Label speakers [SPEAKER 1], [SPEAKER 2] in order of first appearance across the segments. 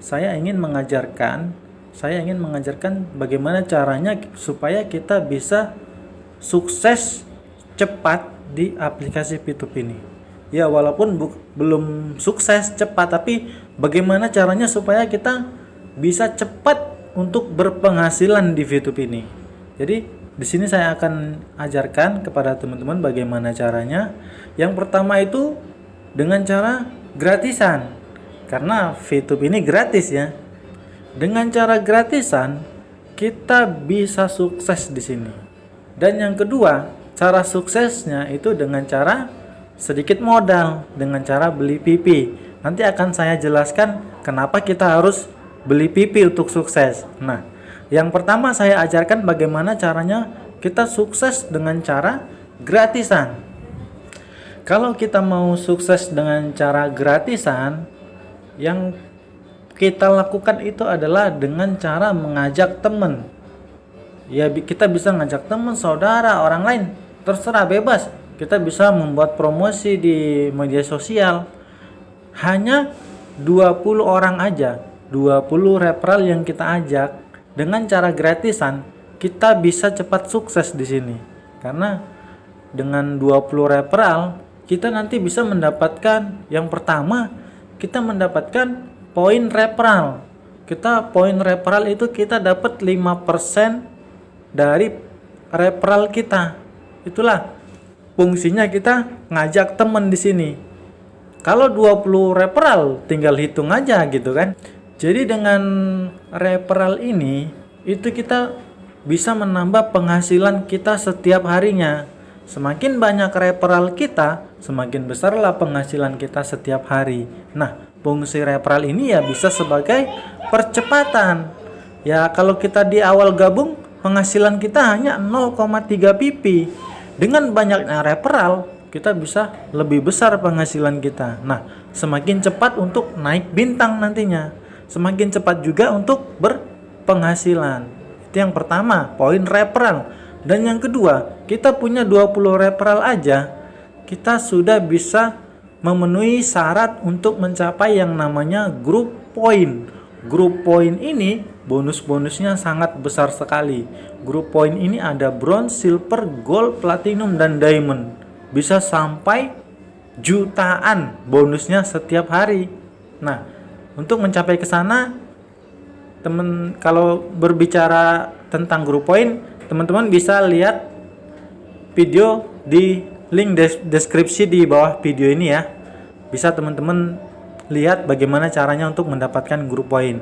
[SPEAKER 1] saya ingin mengajarkan bagaimana caranya supaya kita bisa sukses cepat di aplikasi P2P ini. Ya, walaupun belum sukses cepat, tapi bagaimana caranya supaya kita bisa cepat untuk berpenghasilan di P2P ini. Jadi di sini saya akan ajarkan kepada teman-teman bagaimana caranya. Yang pertama itu dengan cara gratisan. Karena P2P ini gratis ya. Dengan cara gratisan kita bisa sukses di sini. Dan yang kedua, cara suksesnya itu dengan cara sedikit modal, dengan cara beli PP. Nanti akan saya jelaskan kenapa kita harus beli PP untuk sukses. Nah, yang pertama saya ajarkan bagaimana caranya kita sukses dengan cara gratisan. Kalau kita mau sukses dengan cara gratisan, yang kita lakukan itu adalah dengan cara mengajak teman. Ya, kita bisa ngajak teman, saudara, orang lain, terserah, bebas. Kita bisa membuat promosi di media sosial. Hanya 20 orang aja, 20 referral yang kita ajak dengan cara gratisan, kita bisa cepat sukses di sini. Karena dengan 20 referral, kita nanti bisa mendapatkan, yang pertama, kita mendapatkan poin referral. Poin referral itu kita dapat 5% dari referral kita. Itulah fungsinya kita ngajak teman di sini. Kalau 20 referral tinggal hitung aja gitu kan. Jadi dengan referral ini itu kita bisa menambah penghasilan kita setiap harinya. Semakin banyak referral kita, semakin besarlah penghasilan kita setiap hari. Nah, fungsi referral ini ya bisa sebagai percepatan. Ya, kalau kita di awal gabung, penghasilan kita hanya 0,3 PP. Dengan banyaknya referral, kita bisa lebih besar penghasilan kita. Nah, semakin cepat untuk naik bintang nantinya. Semakin cepat juga untuk berpenghasilan. Itu yang pertama, poin referral. Dan yang kedua, kita punya 20 referral aja, kita sudah bisa memenuhi syarat untuk mencapai yang namanya group point. Group point ini bonus-bonusnya sangat besar sekali. Group point ini ada bronze, silver, gold, platinum, dan diamond. Bisa sampai jutaan bonusnya setiap hari. Nah, untuk mencapai ke sana, kalau berbicara tentang group point, teman-teman bisa lihat video di link deskripsi di bawah video ini ya. Bisa teman-teman lihat bagaimana caranya untuk mendapatkan group point.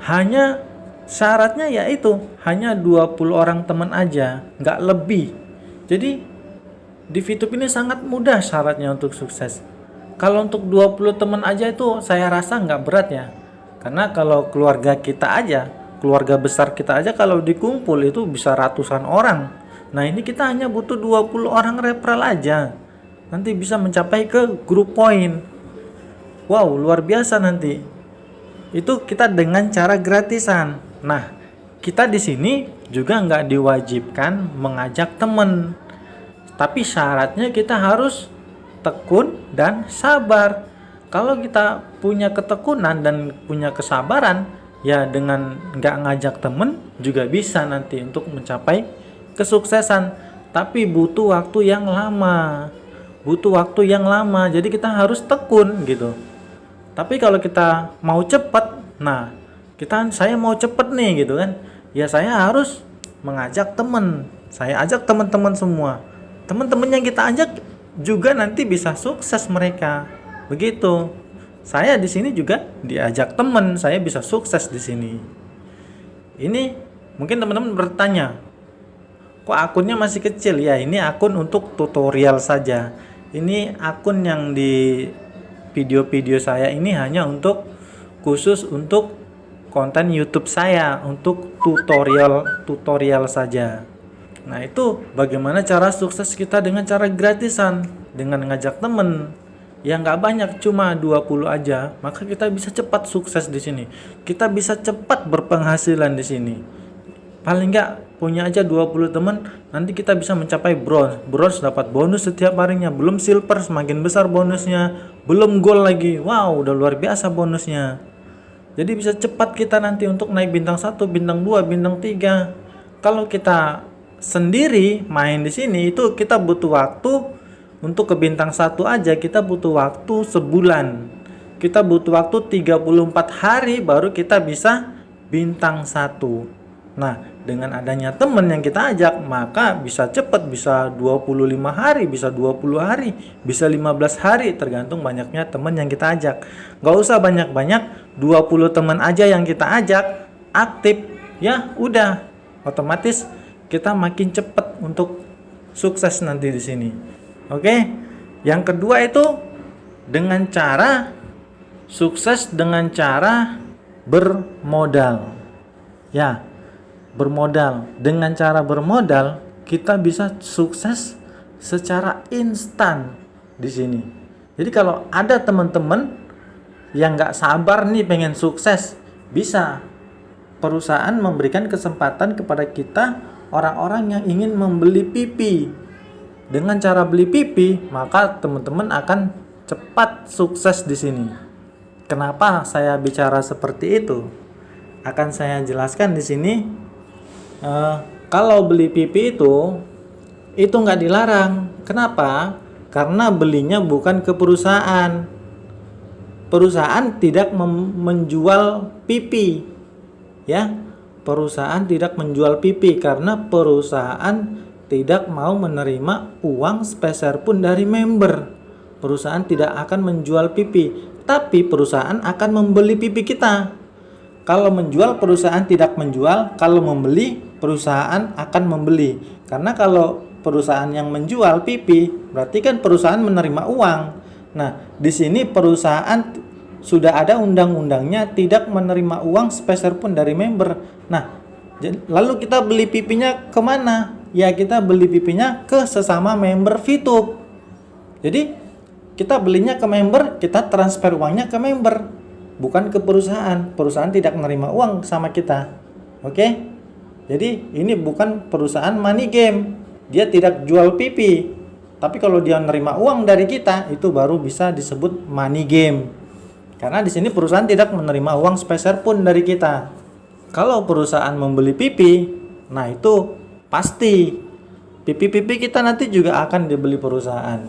[SPEAKER 1] Hanya syaratnya yaitu hanya 20 orang teman aja, nggak lebih. Jadi di P2P ini sangat mudah syaratnya untuk sukses. Kalau untuk 20 teman aja itu saya rasa nggak berat ya. Karena kalau keluarga kita aja, keluarga besar kita aja kalau dikumpul itu bisa ratusan orang. Nah, ini kita hanya butuh 20 orang referral aja. Nanti bisa mencapai ke group point. Wow, luar biasa nanti. Itu kita dengan cara gratisan. Nah, kita di sini juga nggak diwajibkan mengajak teman. Tapi syaratnya kita harus tekun dan sabar. Kalau kita punya ketekunan dan punya kesabaran, ya dengan nggak ngajak temen juga bisa nanti untuk mencapai kesuksesan. Tapi butuh waktu yang lama. Jadi kita harus tekun gitu. Tapi kalau kita mau cepat, nah saya mau cepet nih gitu kan, ya saya harus mengajak temen. Saya ajak teman-teman semua. Teman-teman yang kita ajak juga nanti bisa sukses mereka. Begitu. Saya di sini juga diajak teman, saya bisa sukses di sini. Ini mungkin teman-teman bertanya, kok akunnya masih kecil? Ya, ini akun untuk tutorial saja. Ini akun yang di video-video saya ini hanya khusus untuk konten YouTube saya, untuk tutorial saja. Nah, itu bagaimana cara sukses kita dengan cara gratisan, dengan ngajak temen. Ya nggak banyak, cuma 20 aja, maka kita bisa cepat sukses di sini. Kita bisa cepat berpenghasilan di sini. Paling nggak punya aja 20 teman, nanti kita bisa mencapai bronze. Bronze dapat bonus setiap harinya, belum silver semakin besar bonusnya, belum gold lagi. Wow, udah luar biasa bonusnya. Jadi bisa cepat kita nanti untuk naik bintang 1, bintang 2, bintang 3. Kalau kita sendiri main di sini itu kita butuh waktu untuk ke bintang 1 aja kita butuh waktu sebulan. Kita butuh waktu 34 hari baru kita bisa bintang 1. Nah, dengan adanya teman yang kita ajak, maka bisa cepat, bisa 25 hari, bisa 20 hari, bisa 15 hari, tergantung banyaknya teman yang kita ajak. Gak usah banyak-banyak, 20 teman aja yang kita ajak aktif, ya udah otomatis kita makin cepat untuk sukses nanti di sini. Oke. Yang kedua itu dengan cara sukses dengan cara bermodal. Ya, bermodal. Dengan cara bermodal kita bisa sukses secara instan di sini. Jadi kalau ada teman-teman yang nggak sabar nih pengen sukses, bisa perusahaan memberikan kesempatan kepada kita orang-orang yang ingin membeli pipi. Dengan cara beli pipi, maka teman-teman akan cepat sukses di sini. Kenapa saya bicara seperti itu? Akan saya jelaskan di sini. Kalau beli pipi itu nggak dilarang. Kenapa? Karena belinya bukan ke perusahaan. Perusahaan tidak menjual pipi, ya. Perusahaan tidak menjual pipi karena perusahaan tidak mau menerima uang sepeser pun dari member. Perusahaan tidak akan menjual pipi, tapi perusahaan akan membeli pipi kita. Kalau menjual, perusahaan tidak menjual. Kalau membeli, perusahaan akan membeli. Karena kalau perusahaan yang menjual pipi, berarti kan perusahaan menerima uang. Nah, di sini perusahaan sudah ada undang-undangnya tidak menerima uang sepeser pun dari member. Nah, lalu kita beli pipinya kemana? Ya, kita beli pipinya ke sesama member VTube. Jadi kita belinya ke member, kita transfer uangnya ke member, bukan ke perusahaan. Perusahaan tidak menerima uang sama kita. Oke? Jadi ini bukan perusahaan money game. Dia tidak jual pipi. Tapi kalau dia menerima uang dari kita, itu baru bisa disebut money game. Karena di sini perusahaan tidak menerima uang sepeser pun dari kita. Kalau perusahaan membeli pipi, nah itu pasti pipi-pipi kita nanti juga akan dibeli perusahaan.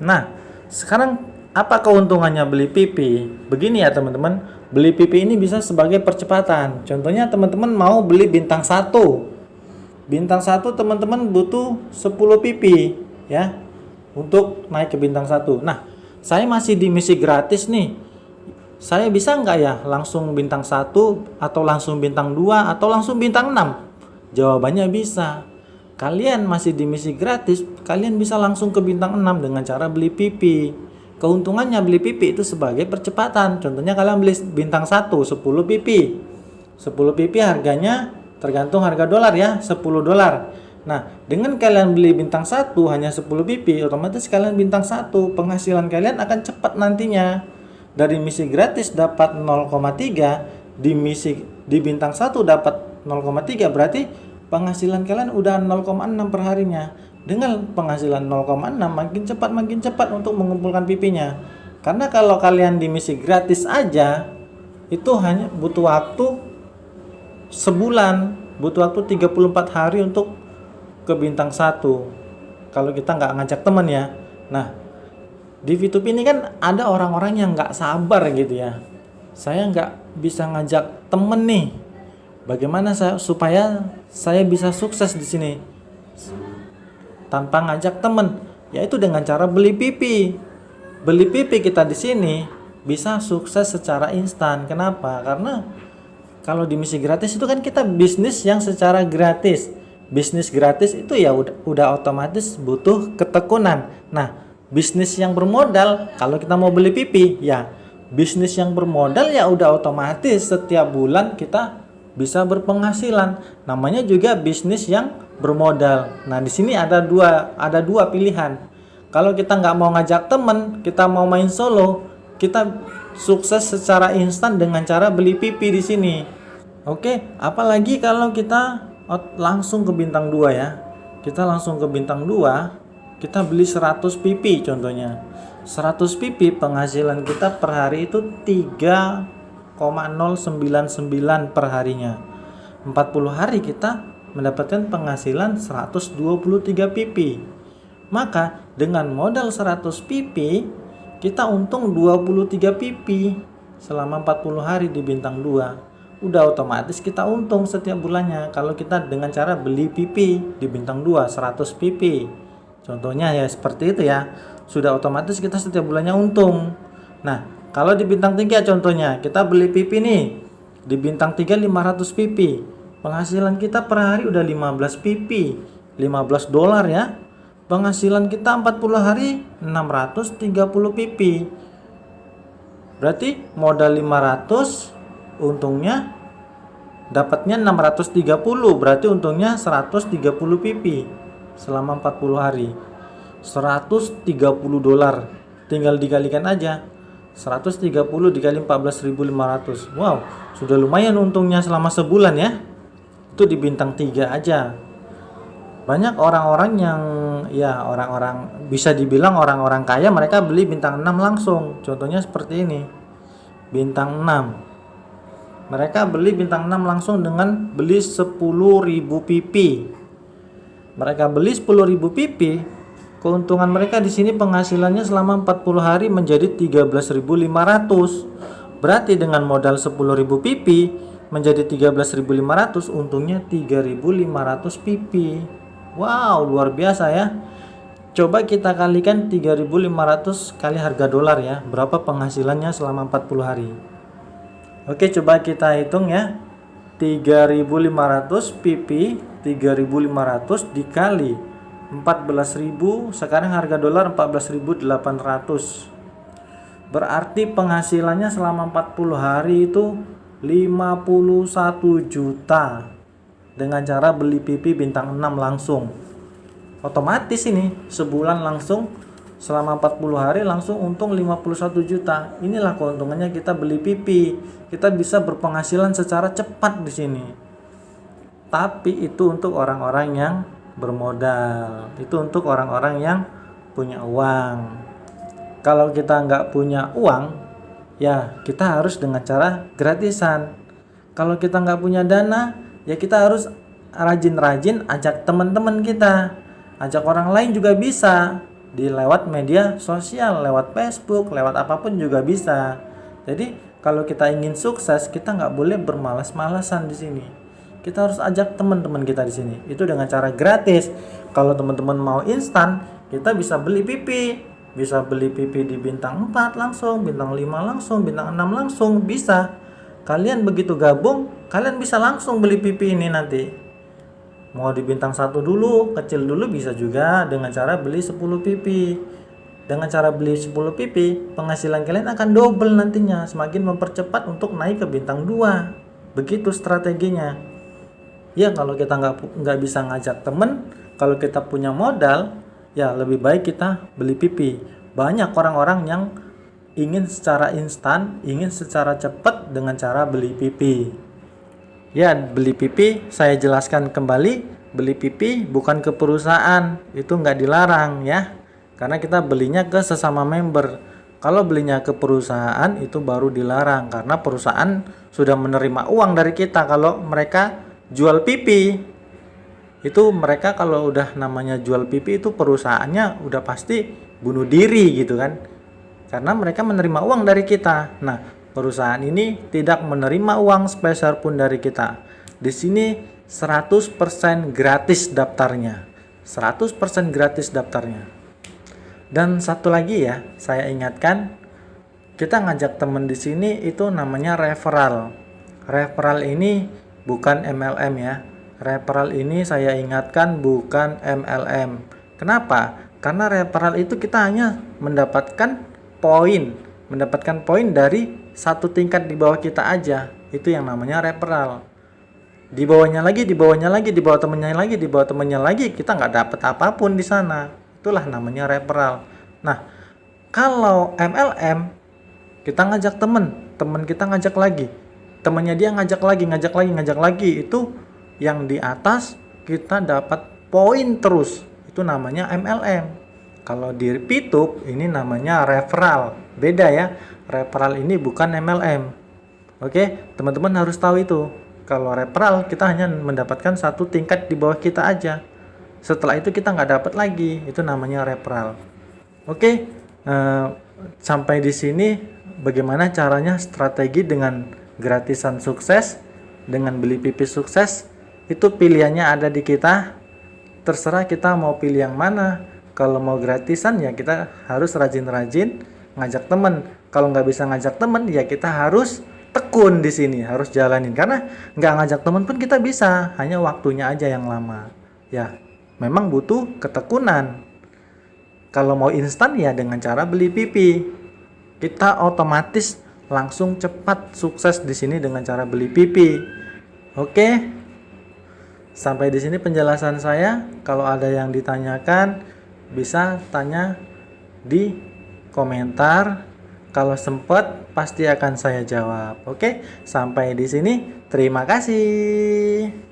[SPEAKER 1] Nah, sekarang apa keuntungannya beli pipi? Begini ya teman-teman, beli pipi ini bisa sebagai percepatan. Contohnya teman-teman mau beli bintang 1. Bintang 1 teman-teman butuh 10 pipi ya untuk naik ke bintang 1. Nah, saya masih di misi gratis nih. Saya bisa nggak ya langsung bintang 1 atau langsung bintang 2 atau langsung bintang 6? Jawabannya bisa. Kalian masih di misi gratis, kalian bisa langsung ke bintang 6 dengan cara beli pipi. Keuntungannya beli pipi itu sebagai percepatan. Contohnya kalian beli bintang 1 10 pipi. 10 pipi harganya tergantung harga dolar ya, 10 dolar. Nah, dengan kalian beli bintang 1 hanya 10 pipi, otomatis kalian bintang 1, penghasilan kalian akan cepat nantinya. Dari misi gratis dapat 0,3, di bintang 1 dapat 0,3, berarti penghasilan kalian udah 0,6 per harinya. Dengan penghasilan 0,6 makin cepat untuk mengumpulkan pipinya. Karena kalau kalian di misi gratis aja itu hanya butuh waktu sebulan, butuh waktu 34 hari untuk ke bintang 1. Kalau kita nggak ngajak teman ya. Nah, di VTube ini kan ada orang-orang yang nggak sabar gitu ya. Saya nggak bisa ngajak temen nih. Bagaimana supaya saya bisa sukses di sini tanpa ngajak temen? Yaitu dengan cara beli pipi. Beli pipi kita di sini bisa sukses secara instan. Kenapa? Karena kalau di misi gratis itu kan kita bisnis yang secara gratis. Bisnis gratis itu ya udah otomatis butuh ketekunan. Nah, bisnis yang bermodal, kalau kita mau beli pipi, ya bisnis yang bermodal ya udah otomatis setiap bulan kita bisa berpenghasilan. Namanya juga bisnis yang bermodal. Nah, di sini ada dua pilihan. Kalau kita nggak mau ngajak temen, kita mau main solo, kita sukses secara instan dengan cara beli pipi di sini. Oke, apalagi kalau kita langsung ke bintang 2 ya. Kita langsung ke bintang 2. Kita beli 100 pipi contohnya. 100 pipi penghasilan kita per hari itu 3 0,099 per harinya. 40 hari kita mendapatkan penghasilan 123 pp. Maka dengan modal 100 pp kita untung 23 pp selama 40 hari di bintang 2. Udah otomatis kita untung setiap bulannya kalau kita dengan cara beli pp di bintang 2 100 pp. Contohnya ya seperti itu ya. Sudah otomatis kita setiap bulannya untung. Nah, kalau di bintang 3 contohnya kita beli pp nih. Di bintang 3 500 pp. Penghasilan kita per hari udah 15 pp. 15 dolar ya. Penghasilan kita 40 hari 630 pp. Berarti modal 500, untungnya dapatnya 630, berarti untungnya 130 pp selama 40 hari. 130 dolar. Tinggal dikalikan aja. 130 dikali 14.500. Wow, sudah lumayan untungnya selama sebulan ya. Itu di bintang 3 aja. Banyak orang-orang yang orang-orang bisa dibilang orang-orang kaya, mereka beli bintang 6 langsung. Contohnya seperti ini. Bintang 6. Mereka beli bintang 6 langsung dengan beli 10.000 pp. Mereka beli 10.000 pp. Keuntungan mereka di sini penghasilannya selama 40 hari menjadi 13.500. Berarti dengan modal 10.000 pp menjadi 13.500, untungnya 3.500 pp. Wow, luar biasa ya. Coba kita kalikan 3.500 kali harga dolar ya. Berapa penghasilannya selama 40 hari? Oke, coba kita hitung ya. 3.500 pp, 3.500 dikali 14.000, sekarang harga dolar 14.800. Berarti penghasilannya selama 40 hari itu 51 juta dengan cara beli pp bintang 6 langsung. Otomatis ini sebulan langsung selama 40 hari langsung untung 51 juta. Inilah keuntungannya kita beli pp. Kita bisa berpenghasilan secara cepat di sini. Tapi itu untuk orang-orang yang bermodal. Itu untuk orang-orang yang punya uang. Kalau kita nggak punya uang, ya kita harus dengan cara gratisan. Kalau kita nggak punya dana, ya kita harus rajin-rajin ajak teman-teman kita. Ajak orang lain juga bisa. Lewat media sosial, lewat Facebook, lewat apapun juga bisa. Jadi kalau kita ingin sukses, kita nggak boleh bermalas-malasan di sini. Kita harus ajak teman-teman kita di sini. Itu dengan cara gratis. Kalau teman-teman mau instan, kita bisa beli pp. Bisa beli pp di bintang 4 langsung, bintang 5 langsung, bintang 6 langsung, bisa. Kalian begitu gabung, kalian bisa langsung beli pp ini nanti. Mau di bintang 1 dulu, kecil dulu bisa juga dengan cara beli 10 pp. Dengan cara beli 10 pp, penghasilan kalian akan double nantinya, semakin mempercepat untuk naik ke bintang 2. Begitu strateginya. Ya kalau kita nggak bisa ngajak temen, kalau kita punya modal, ya lebih baik kita beli pp. Banyak orang-orang yang ingin secara instan, ingin secara cepat dengan cara beli pp. Ya, beli pp saya jelaskan kembali, beli pp bukan ke perusahaan, itu nggak dilarang ya. Karena kita belinya ke sesama member. Kalau belinya ke perusahaan itu baru dilarang, karena perusahaan sudah menerima uang dari kita kalau mereka jual pp. Itu mereka kalau udah namanya jual pp itu perusahaannya udah pasti bunuh diri gitu kan. Karena mereka menerima uang dari kita. Nah, perusahaan ini tidak menerima uang sepeser pun dari kita. Di sini 100% gratis daftarnya. 100% gratis daftarnya. Dan satu lagi ya, saya ingatkan, kita ngajak temen di sini itu namanya referral. Referral ini bukan MLM ya. Referral ini saya ingatkan bukan MLM. Kenapa? Karena referral itu kita hanya mendapatkan poin dari satu tingkat di bawah kita aja. Itu yang namanya referral. Di bawahnya lagi, di bawahnya lagi, di bawah temennya lagi, di bawah temennya lagi, kita nggak dapat apapun di sana. Itulah namanya referral. Nah, kalau MLM, kita ngajak temen kita ngajak lagi, temennya dia ngajak lagi, itu yang di atas kita dapat poin terus. Itu namanya MLM. Kalau di Pitup ini namanya referral. Beda ya. Referral ini bukan MLM. Oke, teman-teman harus tahu itu. Kalau referral kita hanya mendapatkan satu tingkat di bawah kita aja. Setelah itu kita nggak dapat lagi. Itu namanya referral. Oke, sampai di sini bagaimana caranya strategi dengan gratisan sukses, dengan beli pipis sukses. Itu pilihannya ada di kita. Terserah kita mau pilih yang mana. Kalau mau gratisan ya kita harus rajin-rajin ngajak temen. Kalau nggak bisa ngajak temen ya kita harus tekun di sini, harus jalanin. Karena nggak ngajak temen pun kita bisa, hanya waktunya aja yang lama. Ya, memang butuh ketekunan. Kalau mau instan ya dengan cara beli pipi. Kita otomatis langsung cepat sukses di sini dengan cara beli pipi. Oke. Sampai di sini penjelasan saya. Kalau ada yang ditanyakan bisa tanya di komentar. Kalau sempat pasti akan saya jawab. Oke, sampai di sini. Terima kasih.